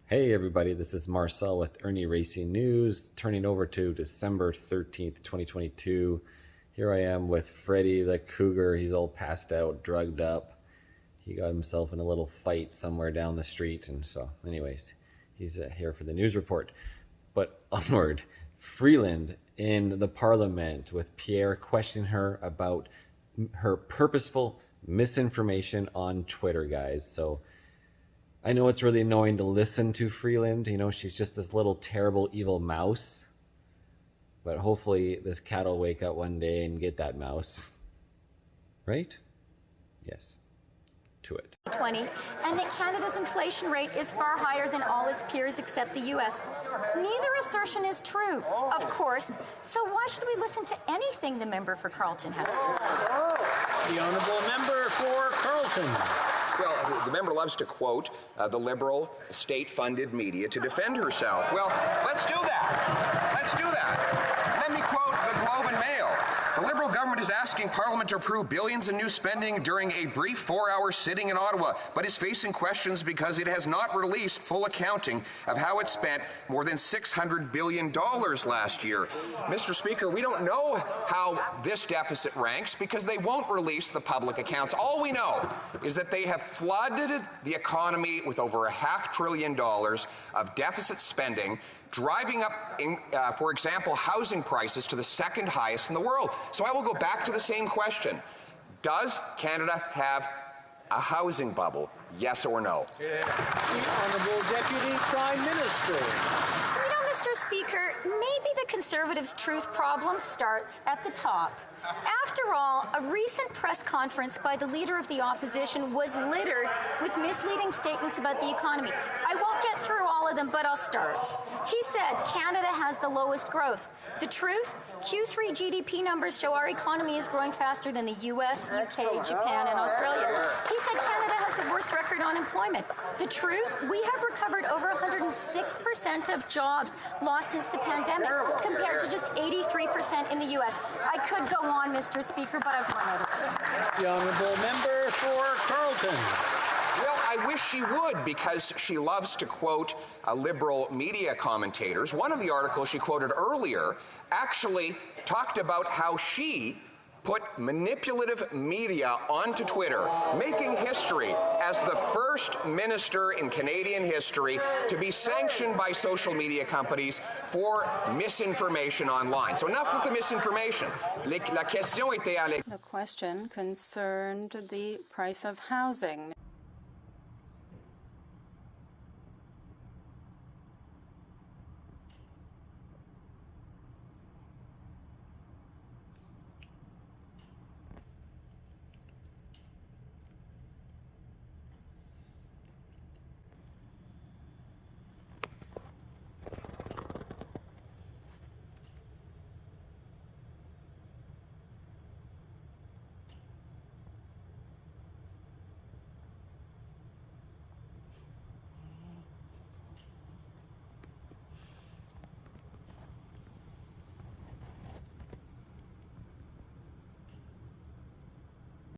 Hey everybody, this is Marcel with Ernie Racing News, turning over to December 13th, 2022. Here I am with Freddie the Cougar. He's all passed out, drugged up. He got himself in a little fight somewhere down the street, and so anyways, he's here for the news report. But onward, Freeland in the parliament with Pierre questioning her about her purposeful misinformation on Twitter, guys. So I know it's really annoying to listen to Freeland. You know, she's just this little terrible evil mouse. But hopefully this cat will wake up one day and get that mouse. Right? Yes. To it. 20, and that Canada's inflation rate is far higher than all its peers except the U.S. Neither assertion is true, of course. So why should we listen to anything the member for Carleton has to say? The honourable member for Carleton. Well, the member loves to quote the Liberal state-funded media to defend herself. Well, let's do that. Let's do that. Let me quote the Globe and Mail. The Liberal government is asking Parliament to approve billions in new spending during a brief 4-hour sitting in Ottawa, but is facing questions because it has not released full accounting of how it spent more than $600 billion last year. Mr. Speaker, we don't know how this deficit ranks because they won't release the public accounts. All we know is that they have flooded the economy with over $500 billion of deficit spending, driving up, for example, housing prices to the second highest in the world. So I will go back to the same question. Does Canada have a housing bubble? Yes or no? The Honourable Deputy Prime Minister. You know, Mr. Speaker, maybe the Conservatives' truth problem starts at the top. After all, a recent press conference by the Leader of the Opposition was littered with misleading statements about the economy. I won't get through all of them, but I'll start. He said Canada has the lowest growth. The truth? Q3 GDP numbers show our economy is growing faster than the US, UK, Japan, and Australia. He said Canada has the worst record on employment. The truth? We have recovered over 106% of jobs lost since the pandemic, compared to just 83% in the US. I could go on, Mr. Speaker, but I've run out of time. The honourable member for Carleton. Well, I wish she would, because she loves to quote Liberal media commentators. One of the articles she quoted earlier actually talked about how she put manipulative media onto Twitter, making history as the first minister in Canadian history to be sanctioned by social media companies for misinformation online. So enough with the misinformation. The question concerned the price of housing.